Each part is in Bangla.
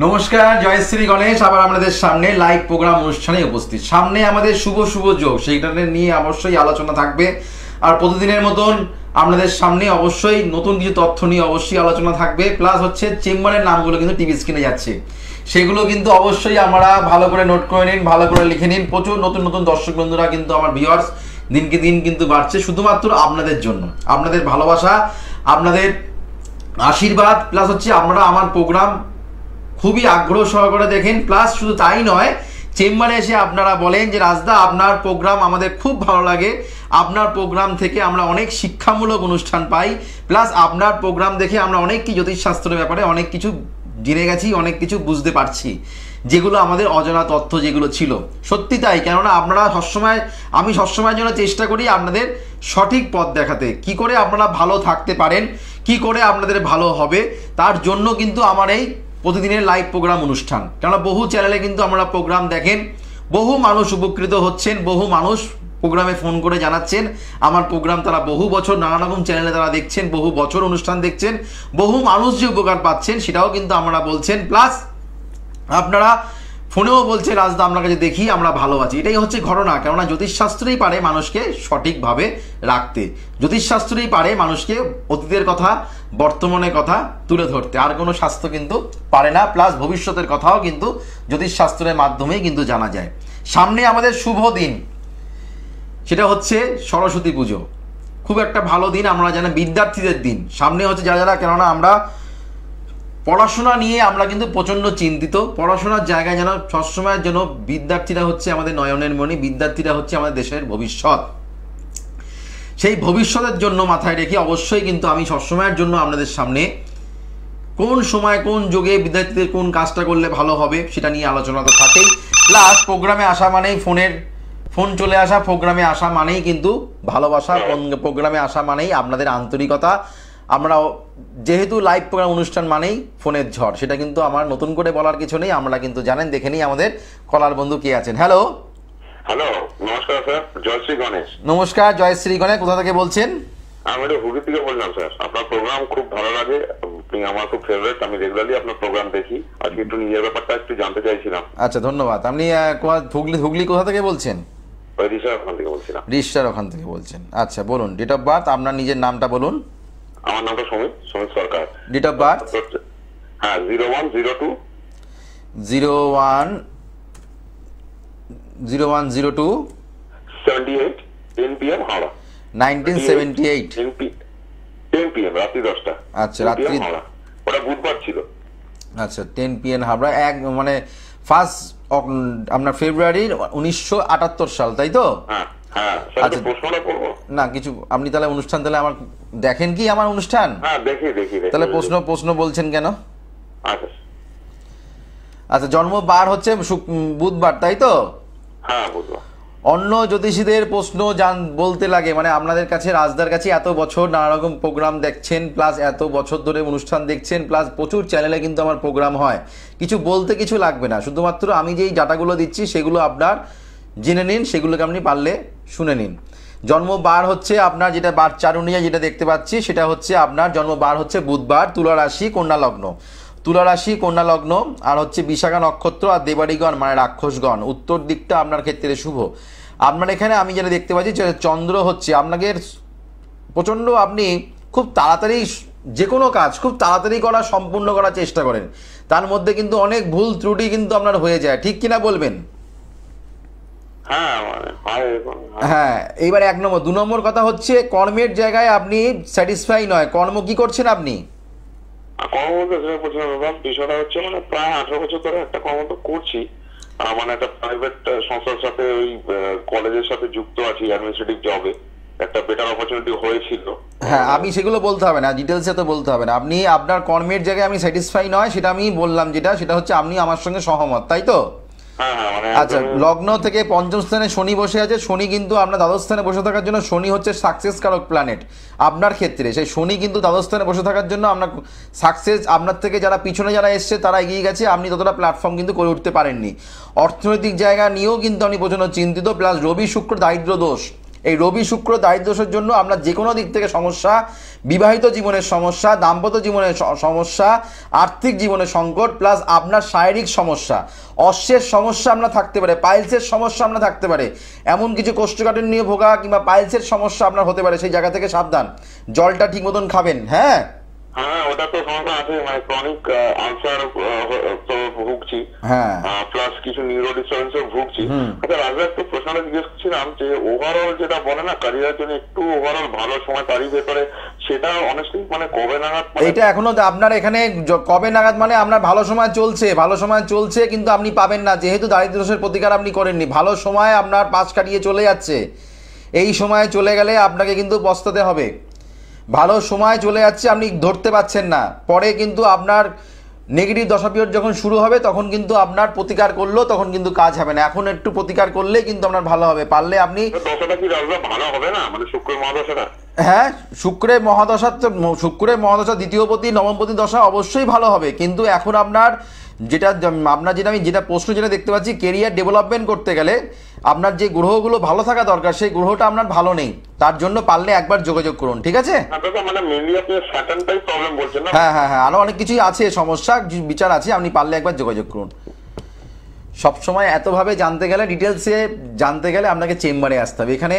নমস্কার, জয়শ্রী গণেশ আবার আমাদের সামনে লাইভ প্রোগ্রাম অনুষ্ঠানে উপস্থিত। সামনে আমাদের শুভ শুভ যোগ, সেইটা নিয়ে অবশ্যই আলোচনা থাকবে। আর প্রতিদিনের মতন আপনাদের সামনে অবশ্যই নতুন কিছু তথ্য নিয়ে অবশ্যই আলোচনা থাকবে। প্লাস হচ্ছে চেম্বারের নামগুলো কিন্তু টিভি স্ক্রিনে যাচ্ছে, সেগুলো কিন্তু অবশ্যই আমরা ভালো করে নোট করে নিন, ভালো করে লিখে নিন। প্রচুর নতুন নতুন দর্শক বন্ধুরা কিন্তু আমার ভিউয়ার্স দিনকে দিন কিন্তু বাড়ছে, শুধুমাত্র আপনাদের জন্য। আপনাদের ভালোবাসা, আপনাদের আশীর্বাদ, প্লাস হচ্ছে আপনারা আমার প্রোগ্রাম খুবই আগ্রহ সহকারে দেখেন। প্লাস শুধু তাই নয়, চেম্বারে এসে আপনারা বলেন যে রাজদা আপনার প্রোগ্রাম আমাদের খুব ভালো লাগে, আপনার প্রোগ্রাম থেকে আমরা অনেক শিক্ষামূলক অনুষ্ঠান পাই, প্লাস আপনার প্রোগ্রাম দেখে আমরা অনেক কি জ্যোতিষশাস্ত্রের ব্যাপারে অনেক কিছু জেনে গেছি, অনেক কিছু বুঝতে পারছি, যেগুলো আমাদের অজানা তথ্য যেগুলো ছিল। সত্যি তাই, কেননা আপনারা সবসময়, আমি সবসময়ের জন্য চেষ্টা করি আপনাদের সঠিক পথ দেখাতে, কি করে আপনারা ভালো থাকতে পারেন, কি করে আপনাদের ভালো হবে, তার জন্য কিন্তু আমার এই প্রতিদিনের লাইভ প্রোগ্রাম অনুষ্ঠান। কেননা বহু চ্যানেলে কিন্তু আমরা প্রোগ্রাম দেখেন, বহু মানুষ উপকৃত হচ্ছেন, বহু মানুষ প্রোগ্রামে ফোন করে জানাচ্ছেন আমার প্রোগ্রাম তারা বহু বছর নানা রকম চ্যানেলে তারা দেখছেন, বহু বছর অনুষ্ঠান দেখছেন, বহু মানুষ যে উপকার পাচ্ছেন সেটাও কিন্তু আমরা বলছেন। প্লাস আপনারা ফোনেও বলছেন রাজদা আপনার কাছে দেখি আমরা ভালো আছি। এটাই হচ্ছে ঘটনা, কেননা জ্যোতিষশাস্ত্রই পারে মানুষকে সঠিকভাবে রাখতে, জ্যোতিষশাস্ত্রই পারে মানুষকে অতীতের কথা বর্তমানের কথা তুলে ধরতে, আর কোনো শাস্ত্র কিন্তু পারে না। প্লাস ভবিষ্যতের কথাও কিন্তু জ্যোতিষশাস্ত্রের মাধ্যমেই কিন্তু জানা যায়। সামনে আমাদের শুভ দিন, সেটা হচ্ছে সরস্বতী পুজো, খুব একটা ভালো দিন। আমরা জানি বিদ্যার্থীদের দিন সামনে হচ্ছে, যারা যারা, কেননা আমরা পড়াশোনা নিয়ে আমরা কিন্তু প্রচণ্ড চিন্তিত। পড়াশোনার জায়গায় যেন সবসময়ের জন্য বিদ্যার্থীরা হচ্ছে আমাদের নয়নের মণি, বিদ্যার্থীরা হচ্ছে আমাদের দেশের ভবিষ্যৎ। সেই ভবিষ্যতের জন্য মাথায় রেখে অবশ্যই কিন্তু আমি সবসময়ের জন্য আপনাদের সামনে কোন সময় কোন যুগে বিদ্যার্থীদের কোন কাজটা করলে ভালো হবে সেটা নিয়ে আলোচনা তো থাকেই। প্লাস প্রোগ্রামে আসা মানেই ফোন চলে আসা, প্রোগ্রামে আসা মানেই কিন্তু ভালোবাসা, প্রোগ্রামে আসা মানেই আপনাদের আন্তরিকতা। আমরা যেহেতু লাইভ প্রোগ্রাম অনুষ্ঠান মানেই ফোনের ঝড়, সেটা কিন্তু আমার নতুন করে বলার কিছু নেই, আমরা কিন্তু জানেন। দেখে নিই আমাদের কলার বন্ধু কে আছেন। হ্যালো হ্যালো, নমস্কার স্যার, জয়শ্রী গণেশ। নমস্কার, জয়শ্রী গণেশ। কোথা থেকে বলছেন? আমি হুগলি থেকে বললাম স্যার। আপনার প্রোগ্রাম খুব ভালো লাগে, আপনি আমার খুব ফেভারিট, আমি রেগুলারলি আপনার প্রোগ্রাম দেখি। আজকে একটু নিজের ব্যাপারটা একটু জানতে চাইছিলাম। আচ্ছা, ধন্যবাদ। আপনি হুগলি কোথা থেকে বলছেন? রিসার ওখান থেকে বলছিলাম। রিসার ওখান থেকে বলছেন, আচ্ছা বলুন। ডেট অফ বার্থ, আপনার নিজের নামটা বলুন। আমার নামটা Samir Sarkar. Date of birth? হ্যাঁ, 0102 0102 78 10 PM হাওড়া। 1978 10 PM রাত্রি 10টা। আচ্ছা, রাত্রি, ওটা বুধবার ছিল। আচ্ছা, 10 PM হাওড়া। মানে ফার্স্ট আপনার ফেব্রুয়ারি 1978 সাল, তাই তো? হ্যাঁ হ্যাঁ। আচ্ছা, প্রশ্নটা করবো না কিছু, আপনি তাহলে অনুষ্ঠান তাহলে আমার দেখেন কি আমার অনুষ্ঠান? হ্যাঁ, দেখি। তাহলে প্রশ্ন বলছেন কেন? আচ্ছা আচ্ছা, জন্মবার হচ্ছে বুধবার, তাই তো? হ্যাঁ, বুধবার। অন্য জ্যোতিষীদের প্রশ্ন বলতে লাগে, মানে আপনাদের কাছে, রাজদার কাছে এত বছর নানা রকম প্রোগ্রাম দেখছেন, প্লাস এত বছর ধরে অনুষ্ঠান দেখছেন, প্লাস প্রচুর চ্যানেলে কিন্তু আমার প্রোগ্রাম হয়, কিছু বলতে কিছু লাগবে না। শুধুমাত্র আমি যেই ডাটাগুলো দিচ্ছি সেগুলো আপনার জেনে নিন, সেগুলোকে আপনি পারলে শুনে নিন। জন্মবার হচ্ছে আপনার, যেটা বার চার অনুযায়ী যেটা দেখতে পাচ্ছি সেটা হচ্ছে আপনার জন্মবার হচ্ছে বুধবার, তুলা রাশি, কন্যা লগ্ন, তুলা রাশি, কন্যা লগ্ন, আর হচ্ছে বিশাখা নক্ষত্র, আর দেবাড়িগণ মানে রাক্ষসগণ। উত্তর দিকটা আপনার ক্ষেত্রে শুভ। আপনার এখানে আমি যেটা দেখতে পাচ্ছি চন্দ্র হচ্ছে আপনাকে প্রচণ্ড, আপনি খুব তাড়াতাড়ি যে কোনো কাজ খুব তাড়াতাড়ি সম্পূর্ণ করার চেষ্টা করেন, তার মধ্যে কিন্তু অনেক ভুল ত্রুটি কিন্তু আপনার হয়ে যায়, ঠিক কিনা বলবেন? হ্যাঁ, এইবার 1 নম্বর। 2 নম্বর কথা হচ্ছে কর্মের জায়গায় আপনি স্যাটিসফাই নয়। কর্ম কি করছেন আপনি? বিষয়টা হচ্ছে মানে প্রায় 18 বছর ধরে একটা কর্ম তো করছি, মানে একটা প্রাইভেট সংস্থার সাথে, ওই কলেজের সাথে যুক্ত আছি, অ্যাডমিনিস্ট্রেটিভ জবে। একটা বেটার অপরচুনিটি হয়েছিল। হ্যাঁ, আমি সেগুলো বলতে হবে না, ডিটেলসে তো বলতে হবে না। আপনি আপনার কর্মের জায়গায় আমি স্যাটিসফাই নয়, সেটা আমি বললাম, সেটা হচ্ছে আপনি আমার সঙ্গে সহমত, তাই তো? আচ্ছা, লগ্ন থেকে পঞ্চম স্থানে শনি বসে আছে। শনি কিন্তু আপনার দ্বাদশ স্থানে বসে থাকার জন্য, শনি হচ্ছে সাকসেস কারক প্ল্যানেট আপনার ক্ষেত্রে। সেই শনি কিন্তু দ্বাদশ স্থানে বসে থাকার জন্য আপনার সাকসেস, আপনার থেকে যারা পিছনে যারা এসছে তারা এগিয়ে গেছে, আপনি ততটা প্ল্যাটফর্ম কিন্তু করে উঠতে পারেননি। অর্থনৈতিক জায়গা নিয়েও কিন্তু আপনি প্রচণ্ড চিন্তিত। প্লাস রবি শুক্র দারিদ্র দোষ, এই রবি শুক্র দারিদ্র্যের জন্য আপনার যে কোনো দিক থেকে সমস্যা, বিবাহিত জীবনের সমস্যা, দাম্পত্য জীবনের সমস্যা, আর্থিক জীবনের সংকট, প্লাস আপনার শারীরিক সমস্যা, অশ্বের সমস্যা আপনার থাকতে পারে, পাইলসের সমস্যা আপনার থাকতে পারে, এমন কিছু কোষ্ঠকাঠিন্য নিয়ে ভোগা কিংবা পাইলসের সমস্যা আপনার হতে পারে, সেই জায়গা থেকে সাবধান। জলটা ঠিক মতন খাবেন। হ্যাঁ হ্যাঁ, ওটা তো সমস্যা আছে, মানে ক্রনিক আলসার তো ভুগছি, হ্যাঁ প্লাস কিছু নিউরো ডিস্টার্বেন্সও ভুগছি। আচ্ছা রাজা, একটু প্রশ্নটা জিজ্ঞেস করছিলাম যে ওভারঅল যেটা বলে না ক্যারিয়ারের জন্য একটু ওভারঅল ভালো সময় তারই ভেতরে, সেটা অনেস্টলি মানে কবে নাগাদ? এটা এখনো আপনার এখানে কবে নাগাদ মানে আপনার ভালো সময় চলছে, ভালো সময় চলছে, কিন্তু আপনি পাবেন না, যেহেতু দারিদ্র দোষের প্রতিকার আপনি করেননি। ভালো সময় আপনার পাশ কাটিয়ে চলে যাচ্ছে, এই সময় চলে গেলে আপনাকে কিন্তু পস্তাতে হবে। ভালো সময় চলে যাচ্ছে, আপনি ধরতে পাচ্ছেন না, পরে কিন্তু আপনার নেগেটিভ দশা পিরিয়ড যখন শুরু হবে তখন কিন্তু আপনার প্রতিকার করলেও তখন কিন্তু কাজ হবে না। এখন একটু প্রতিকার করলেই কিন্তু আপনার ভালো হবে। পারলে আপনি দশাটা কি রাজা ভালো হবে না, মানে শুক্রের মহাদশাটা? হ্যাঁ, শুক্রের মহাদশা তো, শুক্রের মহাদশা দ্বিতীয়পতি নবমপতি দশা অবশ্যই ভালো হবে, কিন্তু এখন আপনার যেটা আমি যেটা প্রশ্ন যেটা দেখতে পাচ্ছি, কেরিয়ার ডেভেলপমেন্ট করতে গেলে আপনার যে গ্রহগুলো ভালো থাকা দরকার সেই গ্রহটা আপনার ভালো নেই। তার জন্য পারলে একবার যোগাযোগ করুন, ঠিক আছে? হ্যাঁ হ্যাঁ হ্যাঁ, আরো অনেক কিছুই আছে, সমস্যা বিচার আছে, আপনি পারলে একবার যোগাযোগ করুন। সবসময় এতভাবে জানতে গেলে, ডিটেলসে জানতে গেলে আপনাকে চেম্বারে আসতে হবে। এখানে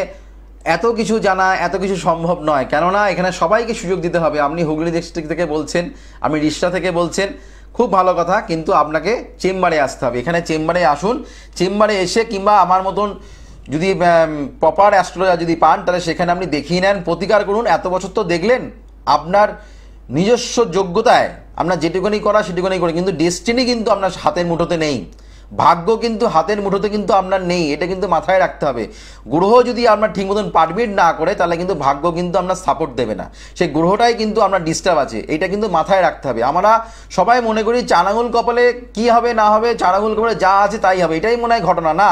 এত কিছু জানা, এত কিছু সম্ভব নয়, কেননা এখানে সবাইকে সুযোগ দিতে হবে। আপনি হুগলি ডিস্ট্রিক্ট থেকে বলছেন, আমি রিষ্টা থেকে বলছেন, খুব ভালো কথা, কিন্তু আপনাকে চেম্বারে আসতে হবে। এখানে চেম্বারে আসুন, চেম্বারে এসে কিংবা আমার মতন যদি প্রপার অ্যাস্ট্রোলজার যদি পান তাহলে সেখানে আপনি দেখিয়ে নেন, প্রতিকার করুন। এত বছর তো দেখলেন, আপনার নিজস্ব যোগ্যতায় আপনার যেটুকুনি করা সেটুকুনি করে, কিন্তু ডেস্টিনি কিন্তু আপনার হাতের মুঠোতে নেই, ভাগ্য কিন্তু হাতের মুঠোতে কিন্তু আপনার নেই, এটা কিন্তু মাথায় রাখতে হবে। গ্রহ যদি আপনার ঠিক মতন পারমিট না করে তাহলে কিন্তু ভাগ্য কিন্তু আপনার সাপোর্ট দেবে না, সেই গ্রহটাই কিন্তু আপনার ডিস্টার্ব আছে, এটা কিন্তু মাথায় রাখতে হবে। আমরা সবাই মনে করি চার আঙুল কপালে কি হবে না হবে, চার আঙুল কপালে যা আছে তাই হবে, এটাই মনে হয় ঘটনা। না,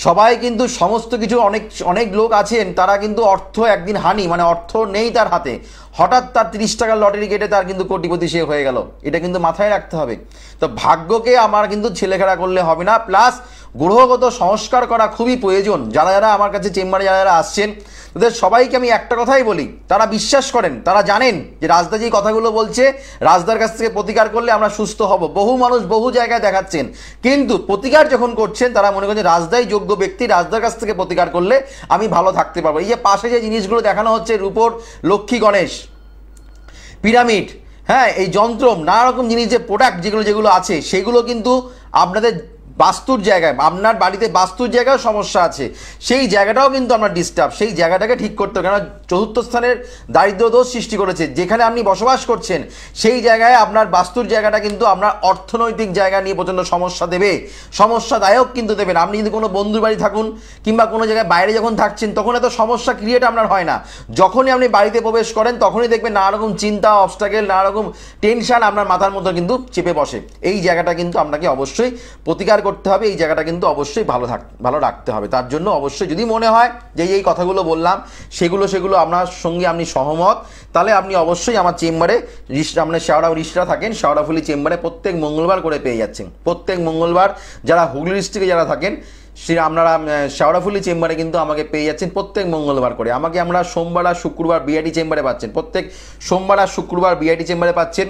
সবাই কিন্তু সমস্ত কিছু, অনেক অনেক লোক আছেন তারা কিন্তু অর্থ একদিন হানি, মানে অর্থ নেই তার হাতে, হঠাৎ তার 30 টাকার লটারি কেটে তার কিন্তু কোটিপতি সে হয়ে গেল, এটা কিন্তু মাথায় রাখতে হবে। তো ভাগ্যকে আমার কিন্তু ছেলেখেলা করলে হবে না, প্লাস গ্রহগত সংস্কার করা খুবই প্রয়োজন। যারা যারা আমার কাছে চেম্বারে যারা যারা আসছেন তাদের সবাইকে আমি একটা কথাই বলি, তারা বিশ্বাস করেন, তারা জানেন যে রাজদা যে কথাগুলো বলছে, রাজদার কাছ থেকে প্রতিকার করলে আমরা সুস্থ হব। বহু মানুষ বহু জায়গায় দেখাচ্ছেন, কিন্তু প্রতিকার যখন করছেন তারা মনে করছেন রাজদাই যোগ্য ব্যক্তি, রাজদার কাছ থেকে প্রতিকার করলে আমি ভালো থাকতে পারবো। এই যে পাশে যে জিনিসগুলো দেখানো হচ্ছে, রূপোর লক্ষ্মী গণেশ, পিরামিড, হ্যাঁ, এই যন্ত্র, নানা রকম জিনিস, যে প্রোডাক্ট যেগুলো আছে, সেগুলো কিন্তু আপনাদের বাস্তুর জায়গায়, আপনার বাড়িতে বাস্তুর জায়গায় সমস্যা আছে, সেই জায়গাটাও কিন্তু আপনার ডিস্টার্ব, সেই জায়গাটাকে ঠিক করতে হবে। কারণ চতুর্থ স্থানের দারিদ্র দোষ সৃষ্টি করেছে, যেখানে আপনি বসবাস করছেন সেই জায়গায় আপনার বাস্তুর জায়গাটা কিন্তু আপনার অর্থনৈতিক জায়গা নিয়ে প্রচণ্ড সমস্যা দেবে, সমস্যাদায়ক কিন্তু দেবেন। আপনি যদি কোনো বন্ধুর বাড়ি থাকুন কিংবা কোনো জায়গায় বাইরে যখন থাকছেন তখন এত সমস্যা ক্রিয়েট আপনার হয় না, যখনই আপনি বাড়িতে প্রবেশ করেন তখনই দেখবেন নানা রকম চিন্তা, অবস্ট্রাগল, নানা রকম টেনশন আপনার মাথার মধ্যে কিন্তু চেপে বসে। এই জায়গাটা কিন্তু আপনাকে অবশ্যই প্রতিকার করতে হবে, এই জায়গাটা কিন্তু অবশ্যই ভালো রাখতে হবে। তার জন্য অবশ্যই যদি মনে হয় যে এই কথাগুলো বললাম সেগুলো আপনার সঙ্গে আপনি সহমত, তাহলে আপনি অবশ্যই আমার চেম্বারে, আপনার রিষ্টা থাকেন, শেওড়াফুলি চেম্বারে প্রত্যেক মঙ্গলবার করে পেয়ে যাচ্ছেন। প্রত্যেক মঙ্গলবার যারা হুগলি ডিস্ট্রিক্টে যারা থাকেন আপনারা শেওড়াফুলি চেম্বারে কিন্তু আমাকে পেয়ে যাচ্ছেন প্রত্যেক মঙ্গলবার করে। আমাকে আমরা সোমবার আর শুক্রবার বিআইটি চেম্বারে পাচ্ছেন, প্রত্যেক সোমবার আর শুক্রবার বিআইটি চেম্বারে পাচ্ছেন।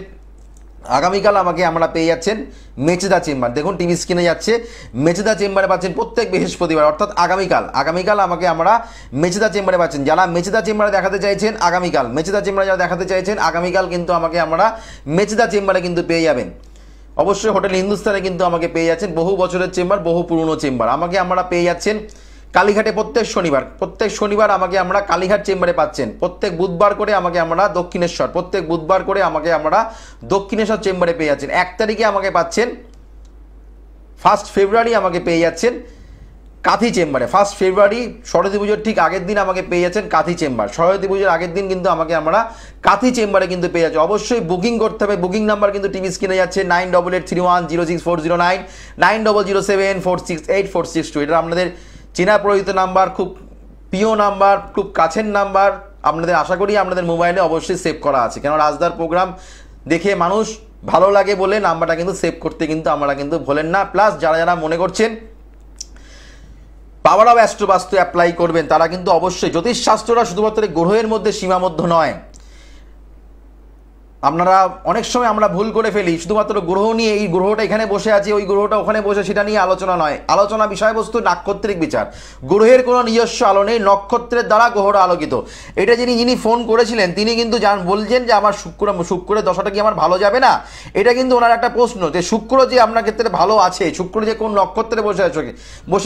আগামীকাল আমাকে আমরা পেয়ে যাচ্ছেন মেচেদা চেম্বার, দেখুন টিভি স্ক্রিনে যাচ্ছে, মেচেদা চেম্বারে পাচ্ছেন প্রত্যেক বৃহস্পতিবার, অর্থাৎ আগামীকাল আমাকে আমরা মেচেদা চেম্বারে পাচ্ছেন। যারা মেচেদা চেম্বারে দেখাতে চাইছেন আগামীকাল, মেচেদা চেম্বারে যারা দেখাতে চাইছেন আগামীকাল কিন্তু আমাকে আমরা মেচেদা চেম্বারে কিন্তু পেয়ে যাবেন। অবশ্যই হোটেল হিন্দুস্তানে কিন্তু আমাকে পেয়ে যাচ্ছেন, বহু বছরের চেম্বার, বহু পুরনো চেম্বার। আমাকে আমরা পেয়ে যাচ্ছেন কালীঘাটে প্রত্যেক শনিবার আমাকে আমরা কালীঘাট চেম্বারে পাচ্ছেন। প্রত্যেক বুধবার করে আমাকে আমরা দক্ষিণেশ্বর চেম্বারে পেয়ে যাচ্ছেন। 1 তারিখে আমাকে পাচ্ছেন, 1 ফেব্রুয়ারি আমাকে পেয়ে যাচ্ছেন কাঁথি চেম্বারে। 1 ফেব্রুয়ারি সরস্বতী পুজোর ঠিক আগের দিন আমাকে পেয়ে যাচ্ছেন কাঁথি চেম্বার, সরস্বতী পুজোর আগের দিন কিন্তু আমাকে আমরা কাঁথি চেম্বারে কিন্তু পেয়ে যাচ্ছি। অবশ্যই বুকিং করতে হবে, বুকিং নাম্বার কিন্তু টিভি স্ক্রিনে যাচ্ছে 9883106409, 9007468462। এটা আপনাদের চেনা পরিচিত নাম্বার, খুব প্রিয় নাম্বার, খুব কাছের নাম্বার, আপনাদের আশা করি আপনাদের মোবাইলে অবশ্যই সেভ করা আছে। কেন রাজদার প্রোগ্রাম দেখে মানুষ ভালো লাগে বলে নাম্বারটা কিন্তু সেভ করতে কিন্তু আমরা কিন্তু ভুলেন না। প্লাস যারা মনে করছেন পাওয়ার অফ অ্যাস্ট্রোবাস্তু অ্যাপ্লাই করবেন তারা কিন্তু অবশ্যই, জ্যোতিষশাস্ত্ররা শুধুমাত্র গ্রহের মধ্যে সীমাবদ্ধ নয়। আপনারা অনেক সময় আমরা ভুল করে ফেলি, শুধুমাত্র গ্রহ নিয়ে এই গ্রহটা এখানে বসে আছে ওই গ্রহটা ওখানে বসে সেটা নিয়ে আলোচনা নয়। আলোচনা বিষয়বস্তু নাক্ষত্রিক বিচার। গ্রহের কোনো নিজস্ব আলো নেই, নক্ষত্রের দ্বারা গ্রহটা আলোকিত। এটা যিনি ফোন করেছিলেন তিনি কিন্তু বলছেন যে আমার শুক্রের দশাটা কি আমার ভালো যাবে না, এটা কিন্তু ওনার একটা প্রশ্ন, যে শুক্র যে আপনার ক্ষেত্রে ভালো আছে, শুক্র যে কোন নক্ষত্রে বসে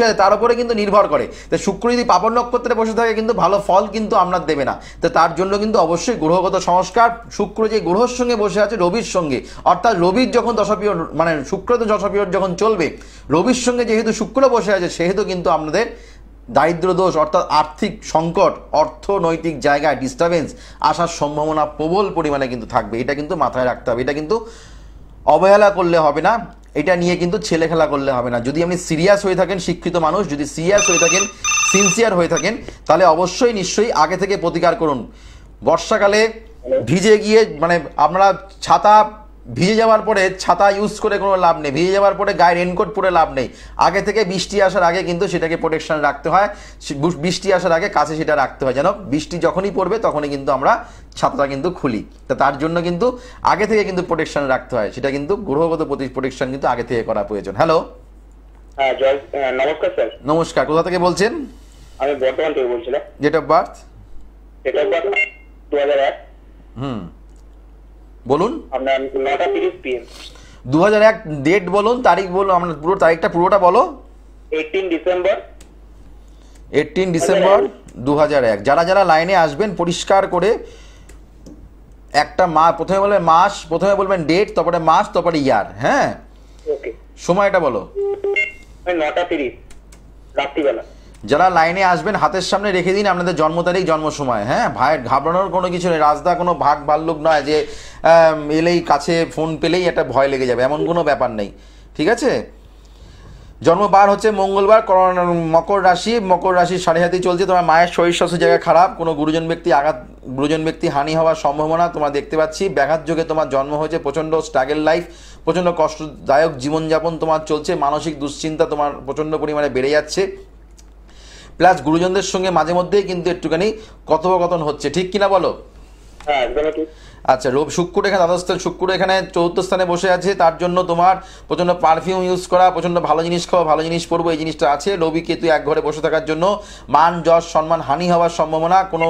আছে তার উপরে কিন্তু নির্ভর করে। তো শুক্র যদি পাপন নক্ষত্রে বসে থাকে কিন্তু ভালো ফল কিন্তু আপনার দেবে না। তো তার জন্য কিন্তু অবশ্যই গ্রহগত সংস্কার। শুক্র যে গ্রহের সঙ্গে বসে আছে রবির সঙ্গে, অর্থাৎ রবির যখন দশাপিরিয়ড মানে শুক্র তো দশাপিরিয়ড যখন চলবে, রবির সঙ্গে যেহেতু শুক্র বসে আছে সেহেতু কিন্তু আপনাদের দারিদ্র দোষ অর্থাৎ আর্থিক সংকট, অর্থনৈতিক জায়গায় ডিস্টারবেন্স আসার সম্ভাবনা প্রবল পরিমাণে কিন্তু থাকবে। এটা কিন্তু মাথায় রাখতে হবে। এটা কিন্তু অবহেলা করলে হবে না, এটা নিয়ে কিন্তু ছেলে খেলা করলে হবে না। যদি আপনি সিরিয়াস হয়ে থাকেন, শিক্ষিত মানুষ যদি সিরিয়াস হয়ে থাকেন, সিনসিয়ার হয়ে থাকেন, তাহলে অবশ্যই নিশ্চয়ই আগে থেকে প্রতিকার করুন। বর্ষাকালে ভিজে গিয়ে মানে আপনারা ছাতা ভিজে যাওয়ার পরে ছাতা ইউজ করে কোনো লাভ নেই, ভিজে যাওয়ার পরে গায়ে রেনকোট পরে লাভ নেই। আগে থেকে বৃষ্টি আসার আগে কিন্তু সেটাকে প্রোটেকশন রাখতে হয়, বৃষ্টি আসার আগে কাছে সেটা রাখতে হয়, যেন বৃষ্টি যখনই পড়বে তখনই কিন্তু আমরা ছাতাটা কিন্তু খুলি। তো তার জন্য কিন্তু আগে থেকে কিন্তু প্রোটেকশন রাখতে হয়, সেটা কিন্তু গ্রহগত প্রোটেকশন কিন্তু আগে থেকে করা প্রয়োজন। হ্যালো, নমস্কার স্যার। নমস্কার, কোথা থেকে বলছেন? আমি বর্ধমান থেকে বলছিলাম। Date of birth? Date of birth 2001। বলুন। আপনার 9:30 PM। 2001 ডেট বলুন, তারিখ বলুন, আপনার পুরো তারিখটা পুরোটা বলো। 18 ডিসেম্বর। 18 ডিসেম্বর 2001। যারা যারা লাইনে আসবেন পরিষ্কার করে একটা প্রথমে বলবেন মাস, প্রথমে বলবেন ডেট, তারপরে মাস, তারপরে ইয়ার। হ্যাঁ, ওকে। সময়টা বলো। 9:30 রাত্রিবেলা। যারা লাইনে আসবেন হাতের সামনে রেখে দিন আপনাদের জন্ম তারিখ, জন্ম সময়। হ্যাঁ, ঘাবড়ানোর কোনো কিছু নেই। রাজদা কোনো ভাগ ভাল্লুক নয় যে এলেই কাছে ফোন পেলেই একটা ভয় লেগে যাবে, এমন কোনো ব্যাপার নেই। ঠিক আছে? জন্মবার হচ্ছে মঙ্গলবার, মকর রাশি, মকর রাশির সাড়ে হাতি চলছে। তোমার মায়ের শরীর স্বাস্থ্য জায়গা খারাপ, কোনো গুরুজন ব্যক্তি হানি হওয়ার সম্ভাবনা তোমার দেখতে পাচ্ছি। ব্যাঘাত যোগে তোমার জন্ম হয়েছে, প্রচণ্ড স্ট্রাগল লাইফ, প্রচণ্ড কষ্টদায়ক জীবনযাপন তোমার চলছে, মানসিক দুশ্চিন্তা তোমার প্রচণ্ড পরিমাণে বেড়ে যাচ্ছে। প্লাস গুরুজনদের সঙ্গে মাঝে মধ্যেই কিন্তু একটুখানি কথোপকথন হচ্ছে, ঠিক কিনা বলো? হ্যাঁ, একদম ঠিক। আচ্ছা, শুক্র এখানে দ্বাদশ স্থানে, শুক্র এখানে চতুর্থ স্থানে বসে আছে, তার জন্য তোমার প্রচণ্ড পারফিউম ইউজ করা, প্রচণ্ড ভালো জিনিস খাওয়া, ভালো জিনিস পরবো, এই জিনিসটা আছে। রবি কেতু এক ঘরে বসে থাকার জন্য মান যশ সম্মান হানি হওয়ার সম্ভাবনা, কোনো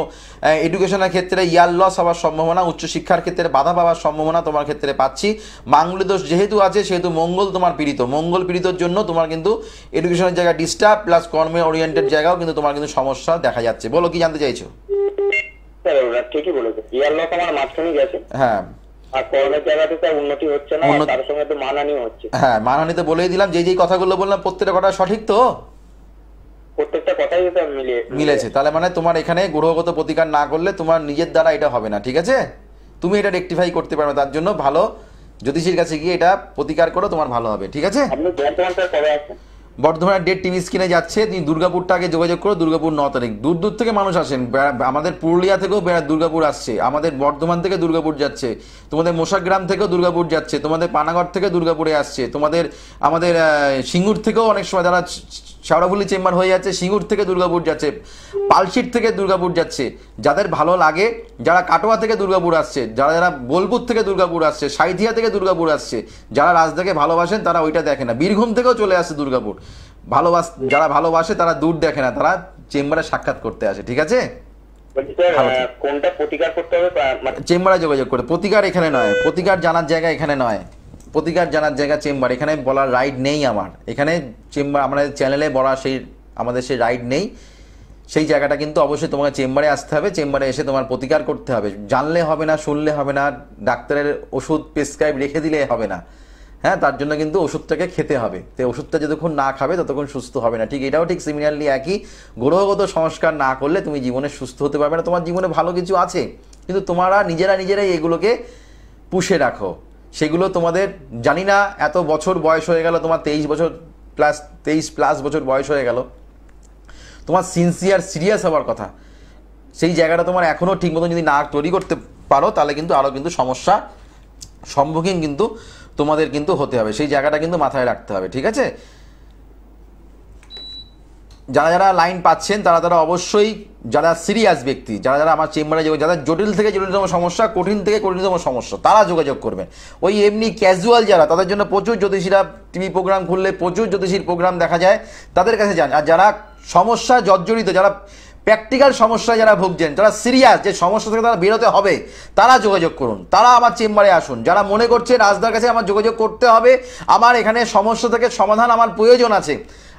এডুকেশনের ক্ষেত্রে ইয়ার লস হওয়ার সম্ভাবনা, উচ্চশিক্ষার ক্ষেত্রে বাধা পাওয়ার সম্ভাবনা তোমার ক্ষেত্রে পাচ্ছি। মাঙ্গলিক দোষ যেহেতু আছে সেহেতু মঙ্গল তোমার পীড়িত, মঙ্গল পীড়িতর জন্য তোমার কিন্তু এডুকেশনের জায়গা ডিস্টার্ব, প্লাস কর্মে ওরিয়েন্টেড জায়গাও কিন্তু তোমার কিন্তু সমস্যা দেখা যাচ্ছে। বলো, কি জানতে চাইছো? ঠিকই বলেছে, ইয়ার লস আমার মাঝখানে গেছে। হ্যাঁ, আর কর্মের জায়গাতে তার উন্নতি হচ্ছে না, তার সঙ্গে তো মানহানি হচ্ছে। হ্যাঁ, মানহানিতে বলেই দিলাম, যেই কথাগুলো বললাম প্রত্যেকটা কথা সঠিক তো, প্রত্যেকটা কথাই তো মিলেছে। তাহলে মানে তোমার এখানে গ্রহগত প্রতিকার না করলে তোমার নিজের দ্বারা এটা হবে না। ঠিক আছে? তুমি এটা রেকটিফাই করতে পারবে, তার জন্য ভালো জ্যোতিষীর কাছে গিয়ে এটা প্রতিকার করো, তোমার ভালো হবে। ঠিক আছে? আপনি বর্তমান স্যার কবে আসছেন? বর্ধমানের ডেট টিভি স্ক্রিনে যাচ্ছে, তুমি দুর্গাপুরটা আগে যোগাযোগ করো। দুর্গাপুর 9 তারিখ। দূর দূর থেকে মানুষ আসেন, আমাদের পুরুলিয়া থেকেও দুর্গাপুর আসছে, আমাদের বর্ধমান থেকে দুর্গাপুর যাচ্ছে, তোমাদের মোশাগ্রাম থেকেও দুর্গাপুর যাচ্ছে, তোমাদের পানাগড় থেকে দুর্গাপুরে আসছে, আমাদের সিঙ্গুর থেকেও অনেক সময় যারা শাওড়াফুলি চেম্বার হয়ে যাচ্ছে সিঙ্গুর থেকে দুর্গাপুর যাচ্ছে, পালশিট থেকে দুর্গাপুর যাচ্ছে। যাদের ভালো লাগে, যারা কাটোয়া থেকে দুর্গাপুর আসছে, যারা বোলপুর থেকে দুর্গাপুর আসছে, সাইথিয়া থেকে দুর্গাপুর আসছে, যারা রাজদাকে ভালোবাসেন তারা ওইটা দেখে না, বীরভূম থেকেও চলে আসছে দুর্গাপুর। যারা ভালোবাসে তারা দূর দেখে না, তারা চেম্বারে সাক্ষাৎ করতে আসে। ঠিক আছে? কোনটা প্রতিকার করতে হবে? চেম্বারে যোগাযোগ করে। প্রতিকার এখানে নয়, প্রতিকার জানার জায়গা এখানে নয়, প্রতিকার জানার জায়গা চেম্বার। এখানে বলার রাইট নেই আমার, এখানে চেম্বার আমাদের চ্যানেলে বলা আমাদের সেই রাইট নেই। সেই জায়গাটা কিন্তু অবশ্যই তোমাকে চেম্বারে আসতে হবে, চেম্বারে এসে তোমার প্রতিকার করতে হবে। জানলে হবে না, শুনলে হবে না, ডাক্তারের ওষুধ প্রেসক্রাইব রেখে দিলে হবে না। হ্যাঁ, তার জন্য কিন্তু ওষুধটাকে খেতে হবে। তো ওষুধটা যতক্ষণ না খাবে ততক্ষণ সুস্থ হবে না। ঠিক এটাও ঠিক সিমিলারলি একই, গ্রহগত সংস্কার না করলে তুমি জীবনে সুস্থ হতে পারবে না। তোমার জীবনে ভালো কিছু আছে কিন্তু তোমরা নিজেরাই এগুলোকে পুষে রাখো। সেগুলো তোমাদের জানি না, এত বছর বয়স হয়ে গেল, তোমার 23 প্লাস বছর বয়স হয়ে গেল, তোমার সিরিয়াস হওয়ার কথা, সেই জায়গাটা তোমার এখনও ঠিক মতন যদি না তৈরি করতে পারো তাহলে কিন্তু আরও কিন্তু সমস্যা সম্মুখীন কিন্তু তোমাদের কিন্তু হতে হবে। সেই জায়গাটা কিন্তু মাথায় রাখতে হবে। ঠিক আছে? যারা যারা লাইন পাচ্ছেন তারা তারা অবশ্যই, যারা সিরিয়াস ব্যক্তি, যারা যারা আমার চেম্বারে যারা জটিল থেকে জটিলতম সমস্যা, কঠিন থেকে কঠিনতম সমস্যা, তারা যোগাযোগ করবেন। ওই এমনি ক্যাজুয়াল যারা, তাদের জন্য প্রচুর জ্যোতিষীরা টিভি প্রোগ্রাম খুললে প্রচুর জ্যোতিষীর প্রোগ্রাম দেখা যায়, তাদের কাছে যান। আর যারা সমস্যা জর্জরিত, যারা প্র্যাকটিক্যাল সমস্যায় যারা ভুগছেন, যারা সিরিয়াস, যে সমস্যা থেকে তারা বেরোতে হবে, তারা যোগাযোগ করুন, তারা আমার চেম্বারে আসুন। যারা মনে করছে রাজদার কাছে আমার যোগাযোগ করতে হবে, আমার এখানে সমস্যা থেকে সমাধান আমার প্রয়োজন আছে,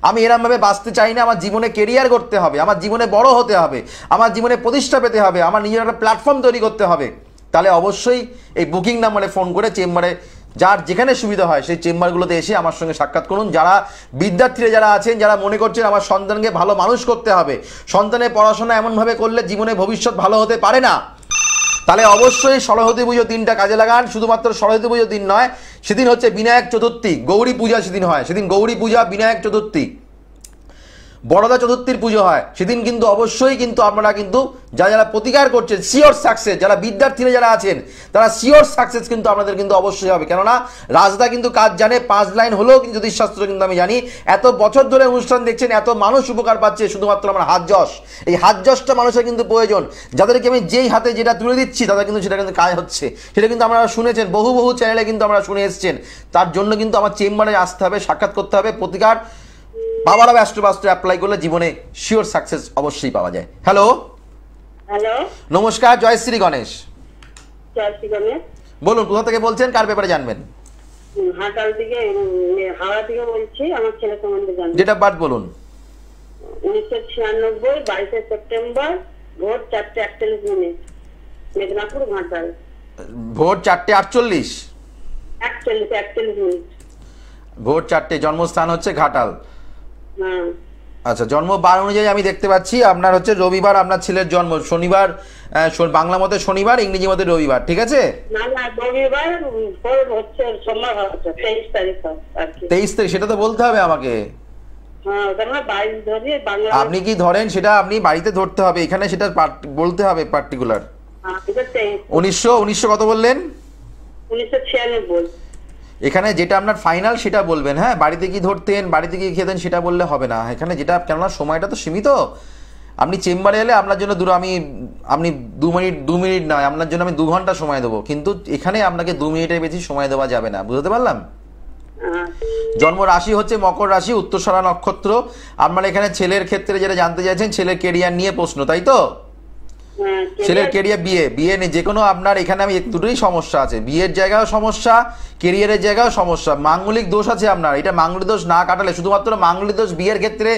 আমি এরমভাবে বাঁচতে চাই না, আমার জীবনে কেরিয়ার করতে হবে, আমার জীবনে বড় হতে হবে, আমার জীবনে প্রতিষ্ঠা পেতে হবে, আমার নিজের একটা প্ল্যাটফর্ম তৈরি করতে হবে, তাহলে অবশ্যই এই বুকিং নাম্বারে ফোন করে চেম্বারে যার যেখানে সুবিধা হয় সেই চেম্বারগুলোতে এসে আমার সঙ্গে সাক্ষাৎ করুন। যারা বিদ্যার্থীরা যারা আছেন, যারা মনে করছেন আমার সন্তানকে ভালো মানুষ করতে হবে, সন্তানের পড়াশোনা এমনভাবে করলে জীবনে ভবিষ্যৎ ভালো হতে পারে না, তাহলে অবশ্যই সরস্বতী পুজো দিনটা কাজে লাগান। শুধুমাত্র সরস্বতী পুজোর দিন নয়, সেদিন হচ্ছে বিনায়ক চতুর্থী, গৌরী পূজা সেদিন হয়, সেদিন গৌরী পূজা, বিনায়ক চতুর্থী, বড়দা চতুর্থীর পুজো হয়, সেদিন কিন্তু অবশ্যই কিন্তু আপনারা কিন্তু যারা যারা প্রতিকার করছেন শিওর সাকসেস, যারা বিদ্যার্থীরা যারা আছেন তারা শিওর সাকসেস কিন্তু আপনাদের কিন্তু অবশ্যই হবে। কেননা রাজদা কিন্তু কাজ জানে, 5 লাইন হলেও কিন্তু জ্যোতিষশাস্ত্র কিন্তু আমি জানি। এত বছর ধরে অনুষ্ঠান দেখছেন, এত মানুষ উপকার পাচ্ছে শুধুমাত্র আমার হাত যশ, এই হাত যশটা মানুষের কিন্তু প্রয়োজন। যাদেরকে আমি যেই হাতে যেটা তুলে দিচ্ছি তাদের কিন্তু সেটা কিন্তু কাজ হচ্ছে, সেটা কিন্তু আপনারা শুনেছেন, বহু বহু চ্যানেলে কিন্তু আমরা শুনে এসেছেন। তার জন্য কিন্তু আমার চেম্বারে আসতে হবে, সাক্ষাৎ করতে হবে, প্রতিকার পাওয়ার হবে। অ্যাস্ট্রোবাস্ট্রো অ্যাপ্লাই করলে জীবনে শিওর সাকসেস অবশ্যই পাওয়া যায়। হ্যালো, হ্যালো, নমস্কার, জয়শ্রী গণেশ। জয়শ্রী গণেশ। বলুন, কোথা থেকে বলছেন, কার ব্যাপারে জানবেন? হাটাল থেকে, হাওড়া থেকে বলছি। আমার ছেলে সম্বন্ধে জানবো। ডেট অফ বার্থ বলুন। 1996, 22শে সেপ্টেম্বর, ভোর 4:48, মেদিনীপুর, ঘাটাল। ভোর 4:48, 41 ভোর 4টে, জন্মস্থান হচ্ছে ঘাটাল। হ্যাঁ, আচ্ছা, জন্ম বার অনুযায়ী আমি দেখতে পাচ্ছি আপনার হচ্ছে রবিবার, আপনার ছেলের জন্ম শনিবার, বাংলা মতে শনিবার, ইংরেজি মতে রবিবার, ঠিক আছে? না না, রবিবার পর হচ্ছে সোমবার হচ্ছে 23 তারিখ আর কি। 23 তারিখ, সেটা তো বলতে হবে আমাকে। হ্যাঁ, ওটা আমরা 22 ধরি, বাংলা আপনি কি ধরেন সেটা আপনি বাড়িতে ধরতে হবে, এখানে সেটা বলতে হবে পার্টিকুলার। এটা 23। 1900 কত বললেন? 1996। এখানে যেটা আপনার ফাইনাল সেটা বলবেন। হ্যাঁ, বাড়িতে কি ধরতেন, বাড়িতে কি খেতেন সেটা বললে হবে না। এখানে যেটা, কেননা সময়টা তো সীমিত, আপনি চেম্বারে এলে আপনার জন্য আপনি 2 মিনিট নয়, আপনার জন্য আমি 2 ঘন্টা সময় দেবো, কিন্তু এখানে আপনাকে 2 মিনিটের বেশি সময় দেওয়া যাবে না, বুঝতে পারলাম? জন্ম রাশি হচ্ছে মকর রাশি, উত্তরসরা নক্ষত্র। আপনার এখানে ছেলের ক্ষেত্রে যেটা জানতে চাইছেন, ছেলের কেরিয়ার নিয়ে প্রশ্ন, তাই তো? ছেলের কেরিয়ার, বিয়ে নেই, যে কোনো আপনার এখানে আমি দুটোই সমস্যা আছে, বিয়ের জায়গাও সমস্যা, কেরিয়ারের জায়গাও সমস্যা, মাঙ্গলিক দোষ আছে আপনার। এটা মাঙ্গলিক দোষ না কাটালে, শুধুমাত্র মাঙ্গলিক দোষ বিয়ের ক্ষেত্রে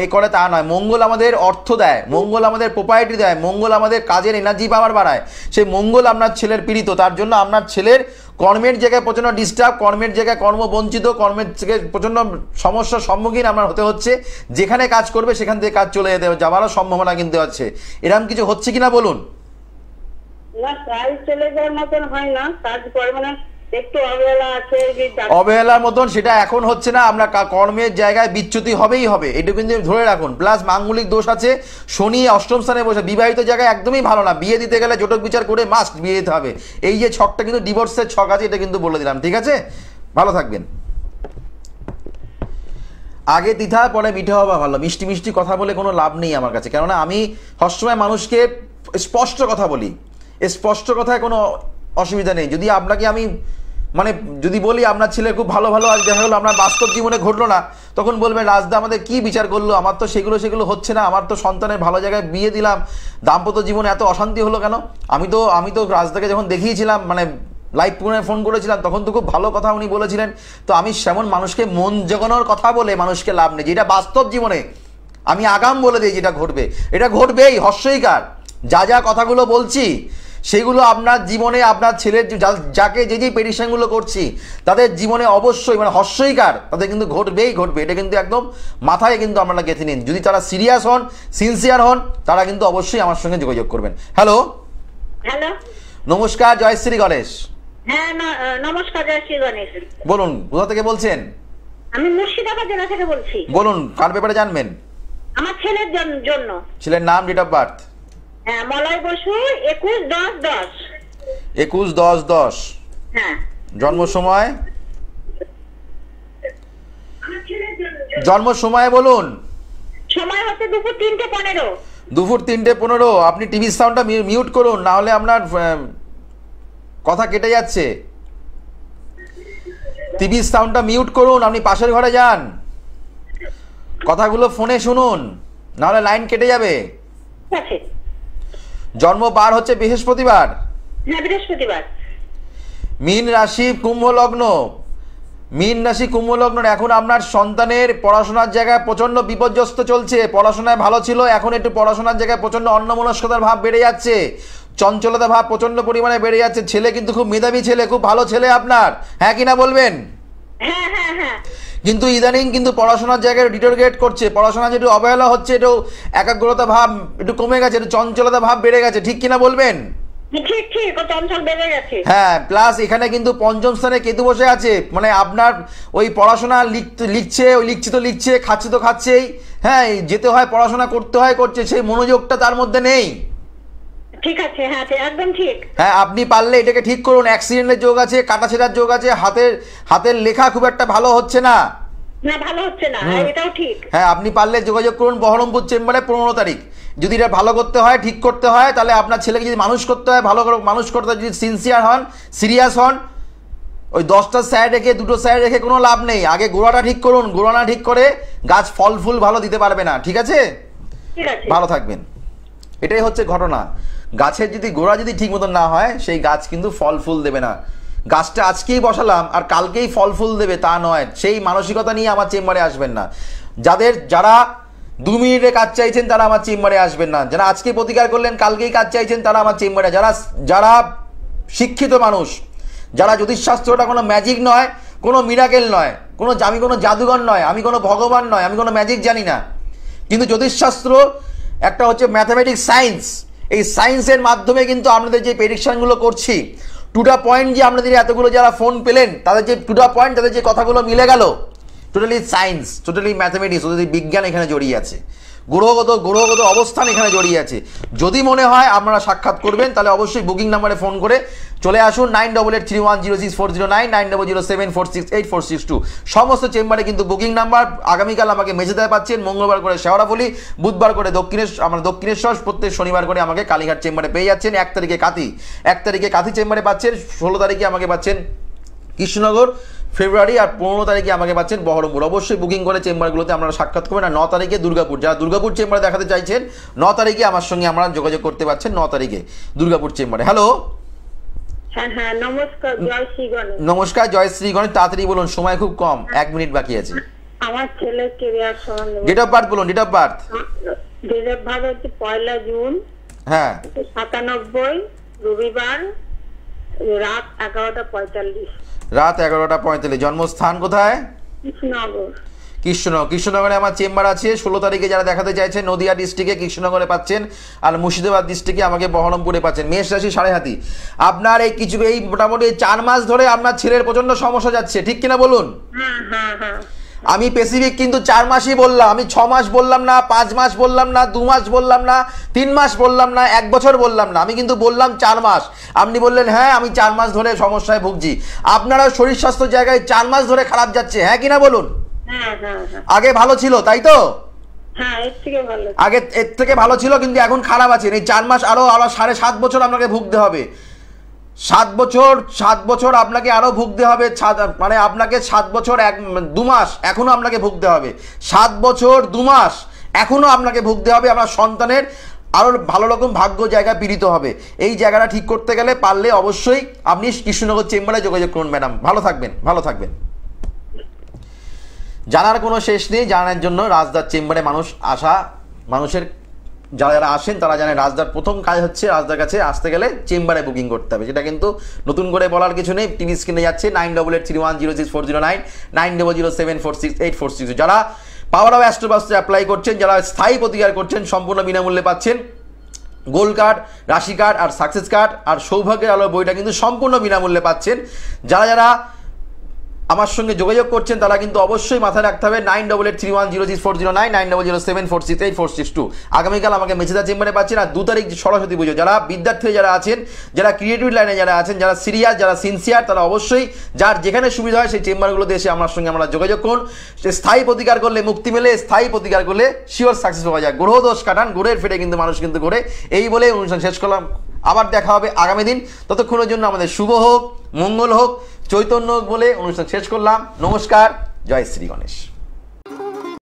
এ করে তা নয়। মঙ্গল আমাদের অর্থ দেয়, মঙ্গল আমাদের প্রপার্টি দেয়, মঙ্গল আমাদের কাজের এনার্জি পাওয়ার বাড়ায়, সেই মঙ্গল আপনার ছেলের পীড়িত। তার জন্য আপনার ছেলের কর্মের জায়গায় প্রচণ্ড ডিস্টার্ব, কর্মের জায়গায় কর্মবঞ্চিত, কর্মের থেকে প্রচণ্ড সমস্যার সম্মুখীন আপনার হতে হচ্ছে। যেখানে কাজ করবে সেখান থেকে কাজ চলে যাওয়ারও সম্ভাবনা কিন্তু আছে। এরকম কিছু হচ্ছে কিনা বলুন? না, কাজ চলে যাওয়ার মতন হয় না, কাজ করে মানে একটু অবহেলা আছে। অবহেলার মতন সেটা এখন হচ্ছে না, আমরা কর্মের জায়গায় বিচ্যুতি হবেই হবে, এটা কিন্তু ধরে রাখুন। প্লাস মাঙ্গলিক দোষ আছে, শনি অষ্টম স্থানে বসে, বিবাহিত জায়গায় একদমই ভালো না, বিয়ে দিতে গেলে জটক বিচার করে মাস্ট বিয়ে দিতে হবে। এই যে ছকটা কিন্তু ডিভোর্সের ছক আছে, এটা কিন্তু বলে দিলাম, ঠিক আছে? ভালো থাকবেন। আগে দ্বিধা পরে মিঠে হওয়া ভালো, মিষ্টি মিষ্টি কথা বলে কোনো লাভ নেই আমার কাছে, কেননা আমি সবসময় মানুষকে স্পষ্ট কথা বলি, স্পষ্ট কথায় কোনো অসুবিধা নেই। যদি আপনাকে আমি যদি বলি আপনার ছেলে খুব ভালো ভালো আজ দেখা গেলো আপনার বাস্তব জীবনে ঘটলো না, তখন বলবেন রাজদা আমাদের কি বিচার করলো, আমার তো সেগুলো হচ্ছে না, আমার তো সন্তানের ভালো জায়গায় বিয়ে দিলাম, দাম্পত্য জীবনে এত অশান্তি হলো কেন? আমি তো রাজদাকে যখন দেখিয়েছিলাম, লাইভ ফোন করেছিলাম, তখন তো খুব ভালো কথা উনি বলেছিলেন। তো আমি সেমন মানুষকে মন জগানোর কথা বলে মানুষকে লাভ নেই, যেটা বাস্তব জীবনে আমি আগাম বলে দিই যেটা ঘটবে, এটা ঘটবেই, হর্ষইকার। যা কথাগুলো বলছি সেগুলো আপনার জীবনে, আপনার ছেলের যাকে যে পেডিশনগুলো করছি তাদের জীবনে অবশ্যই হর্ষইকার, তাদের কিন্তু ঘটবে। এটা কিন্তু একদম মাথায় কিন্তু আপনারা গেঁথে নিন। যদি তারা সিরিয়াস হন, সিনসিয়ার হন, তারা কিন্তু অবশ্যই আমার সঙ্গে যোগাযোগ করবেন। হ্যালো, নমস্কার, জয়শ্রী গণেশ। হ্যাঁ, নমস্কার, জয়শ্রী গণেশ। বলুন, কোথা থেকে বলছেন? আমি মুর্শিদাবাদ জেলা থেকে বলছি। বলুন, কার ব্যাপারে জানবেন? আমার ছেলের জন্য। ছেলের নাম, ডেট অফ বার্থ? হ্যাঁ, মলয় বসু, 21/10/10। 21/10/10। হ্যাঁ। জন্ম সময়? জন্ম সময় বলুন। হচ্ছে দুপুর 3:15। দুপুর 3:15। আপনি টিভির সাউন্ডটা মিউট করুন, না হলে আপনার কথা কেটে যাচ্ছে। টিভির সাউন্ডটা মিউট করুন, আপনি পাশের ঘরে যান, কথাগুলো ফোনে শুনুন, না হলে লাইন কেটে যাবে। ঠিক আছে। জন্ম বার হচ্ছে বৃহস্পতিবার। হ্যাঁ, বৃহস্পতিবার। মীন রাশি কুম্ভ লগ্ন। মীন রাশি কুম্ভ লগ্ন। এখন আপনার সন্তানের পড়াশোনার জায়গায় প্রচন্ড বিপর্যস্ত চলছে। পড়াশোনায় ভালো ছিল, এখন একটু পড়াশোনার জায়গায় প্রচন্ড অন্যমনস্কতার ভাব বেড়ে যাচ্ছে, চঞ্চলতা ভাব প্রচন্ড পরিমাণে বেড়ে যাচ্ছে। ছেলে কিন্তু খুব মেধাবী ছেলে, খুব ভালো ছেলে আপনার, হ্যাঁ কিনা বলবেন? হ্যাঁ হ্যাঁ হ্যাঁ। কিন্তু ইদানিং কিন্তু পড়াশোনার জায়গায় ডিটোরিয়েট করছে, পড়াশোনা যেটু অবহেলা হচ্ছে, একটু একাগ্রতা ভাব একটু কমে গেছে, একটু চঞ্চলতা ভাব বেড়ে গেছে, ঠিক কিনা বলবেন? ঠিক ঠিক, ও চঞ্চল বেড়ে গেছে। হ্যাঁ, প্লাস এখানে কিন্তু পঞ্চম স্থানে কেতু বসে আছে, মানে আপনার ওই পড়াশোনা লিখছে, খাচ্ছে তো খাচ্ছেই, হ্যাঁ যেতে হয়, পড়াশোনা করতে হয় করছে, সেই মনোযোগটা তার মধ্যে নেই। ঠিক আছে, হ্যাঁ একদম ঠিক। হ্যাঁ, আপনি পারলে এটাকে ঠিক করুন। অ্যাক্সিডেন্টের যোগ আছে, কাটাছেঁড়ার যোগ আছে, হাতের লেখা খুব একটা ভালো হচ্ছে না। না, ভালো হচ্ছে না, এটাও ঠিক। হ্যাঁ, আপনি পারলে যোগাযোগ করুন বহরমপুর চেম্বারে 15 তারিখ। যদি এটা ভালো করতে হয়, ঠিক করতে হয়, তাহলে আপনার ছেলেকে যদি মানুষ করতে হয়, ভালো করে মানুষ করতে হয়, যদি সিনসিয়ার হন, সিরিয়াস হন, ওই 10টা সাইড রেখে 2টো সাইড রেখে কোনো লাভ নেই। আগে গোড়াটা ঠিক করুন, গোড়াটা ঠিক করে গাছ ফল ফুল ভালো দিতে পারবে না। ঠিক আছে, ঠিক আছে, ভালো থাকবেন। এটাই হচ্ছে ঘটনা। গাছের যদি গোড়া যদি ঠিক মতন না হয়, সেই গাছ কিন্তু ফল ফুল দেবে না। গাছটা আজকেই বসালাম আর কালকেই ফল ফুল দেবে তা নয়, সেই মানসিকতা নিয়ে আমার চেম্বারে আসবেন না। যারা 2 মিনিটে কাজ চাইছেন তারা আমার চেম্বারে আসবেন না। যারা আজকে প্রতিকার করলেন কালকেই কাজ চাইছেন তারা আমার চেম্বারে। যারা শিক্ষিত মানুষ, যারা জ্যোতিষশাস্ত্রটা কোনো ম্যাজিক নয়, কোনো মিরাকেল নয়, আমি কোনো জাদুঘর নয়, আমি কোনো ভগবান নয়, আমি কোনো ম্যাজিক জানি না, কিন্তু জ্যোতিষশাস্ত্র একটা হচ্ছে ম্যাথামেটিক্স সায়েন্স। এই সায়েন্সের মাধ্যমে কিন্তু আপনাদের যে প্রেডিকশনগুলো করছি, টু দ্য পয়েন্ট, যে আপনাদের এতগুলো যারা ফোন পেলেন তাদের যে টু দ্য পয়েন্ট, তাদের যে কথাগুলো মিলে গেল, টোটালি সায়েন্স, টোটালি ম্যাথামেটিক্স, ওদের বিজ্ঞান এখানে জড়িয়ে আছে, গ্রহগত অবস্থান এখানে জড়িয়ে আছে। যদি মনে হয় আপনারা সাক্ষাৎ করবেন, তাহলে অবশ্যই বুকিং নাম্বারে ফোন করে চলে আসুন 9883106409, 9007468462। সমস্ত চেম্বারে কিন্তু বুকিং নাম্বার। আগামীকাল আমাকে মেঝেদায় পাচ্ছেন, মঙ্গলবার করে শেওড়াফুলি, বুধবার করে দক্ষিণেশ্বর, প্রত্যেক শনিবার করে আমাকে কালীঘাট চেম্বারে পেয়ে যাচ্ছেন। 1 তারিখে কাঁথি চেম্বারে পাচ্ছেন, 16 তারিখে আমাকে পাচ্ছেন কৃষ্ণনগর, ফেব্রুয়ারি, আর 15 তারিখে আমাকে পাচ্ছেন বহরমপুর। অবশ্যই বুকিং করে চেম্বারগুলোতে আপনারা সাক্ষাৎ করবেন। আর 9 তারিখে দুর্গাপুর, যারা দুর্গাপুর চেম্বারে দেখাতে চাইছেন 9 তারিখে আমার সঙ্গে আপনারা যোগাযোগ করতে পারছেন। 9 তারিখে দুর্গাপুর চেম্বারে। হ্যালো, হ্যাঁ হ্যাঁ, নমস্কার, জয় শ্রী গণেশ। নমস্কার, জয় শ্রী গণেশ। তাড়াতাড়ি বলুন, সময় খুব কম, 1 মিনিট বাকি আছে। আমার ছেলের কেরিয়ার সম্বন্ধে। ডেট অফ বার্থ বলুন। ডেট অফ বার্থ হচ্ছে 1 জুন, হ্যাঁ, 97, রবিবার, রাত 11:45। রাত 11:45। জন্মস্থান কোথায়? কৃষ্ণনগরে আমার চেম্বার আছে। 16 তারিখে যারা দেখাতে চাইছেন নদিয়া ডিস্ট্রিক্টে কৃষ্ণনগরে পাচ্ছেন, আর মুর্শিদাবাদ ডিস্ট্রিক্টে আমাকে বহরমপুরে পাচ্ছেন। মেষ রাশি সাড়ে হাতি। আপনার এই মোটামুটি 4 মাস ধরে আপনার ছেলের প্রচন্ড সমস্যা যাচ্ছে, ঠিক কিনা বলুন? আমি স্পেসিফিক কিন্তু 4 মাসই বললাম, আমি 6 মাস বললাম না, 5 মাস বললাম না, 2 মাস বললাম না, 3 মাস বললাম না, 1 বছর বললাম না, আমি কিন্তু বললাম 4 মাস। আপনি বললেন হ্যাঁ আমি 4 মাস ধরে সমস্যায় ভুগছি। আপনারা শরীর স্বাস্থ্য জায়গায় 4 মাস ধরে খারাপ যাচ্ছে, হ্যাঁ কিনা বলুন? আগে ভালো ছিল, তাই তো? আগে এর থেকে ভালো ছিল, কিন্তু এখন খারাপ আছে। এই 4 মাস আরো 7.5 বছর আপনাকে ভুগতে হবে। 7 বছর আপনাকে আরো ভুগতে হবে, মানে আপনাকে 7 বছর 2 মাস এখনো আপনাকে ভুগতে হবে। 7 বছর 2 মাস এখনো আপনাকে ভুগতে হবে। আপনার সন্তানের আরো ভালো রকম ভাগ্য জায়গা পীড়িত হবে। এই জায়গাটা ঠিক করতে গেলে পারলে অবশ্যই আপনি কৃষ্ণনগর চেম্বারে যোগাযোগ করুন। ম্যাডাম ভালো থাকবেন। জানার কোনো শেষ নেই। জানার জন্য রাজদার চেম্বারে মানুষের যারা আসেন তারা জানেন রাজদার প্রথম কাজ হচ্ছে রাজদার কাছে আসতে গেলে চেম্বারে বুকিং করতে হবে। যেটা কিন্তু নতুন করে বলার কিছু নেই। টিভি স্ক্রিনে যাচ্ছে 9883106409, 9007468462। যারা পাওয়ার অফ অ্যাস্ট্রোবাস্ত্র অ্যাপ্লাই করছেন, যারা স্থায়ী প্রতিকার করছেন, সম্পূর্ণ বিনামূল্যে পাচ্ছেন। গোল্ড কার্ড, রাশি কার্ড আর সাকসেস কার্ড আর সৌভাগ্যের আলো বইটা কিন্তু সম্পূর্ণ বিনামূল্যে পাচ্ছেন। যারা আমার সঙ্গে যোগাযোগ করছেন তারা কিন্তু অবশ্যই মাথায় রাখতে হবে 9883106409 9007468462। আগামীকাল আমাকে মেছেদা চেম্বারে পাচ্ছেন। আর 2 তারিখ সরস্বতী পুজো, যারা বিদ্যার্থী যারা আছেন, যারা ক্রিয়েটিভ লাইনে যারা আছেন, যারা সিরিয়াস, যারা সিনসিয়ার, তারা অবশ্যই যার যেখানে সুবিধা হয় সেই চেম্বারগুলোতে এসে আমার সঙ্গে আমরা যোগাযোগ করুন। স্থায়ী প্রতিকার করলে মুক্তি মেলে, স্থায়ী প্রতিকার করলে শিওর সাকসেস পাওয়া যায়। গ্রহ দোষ কাটান, গ্রহের ফেটে কিন্তু মানুষ কিন্তু করে। এই বলে অনুষ্ঠান শেষ করলাম। আবার দেখা হবে আগামী দিন। ততক্ষণের জন্য আমাদের শুভ হোক, মঙ্গল হোক, চৈতন্য হোক বলে অনুষ্ঠান শেষ করলাম। নমস্কার, জয় শ্রী গণেশ।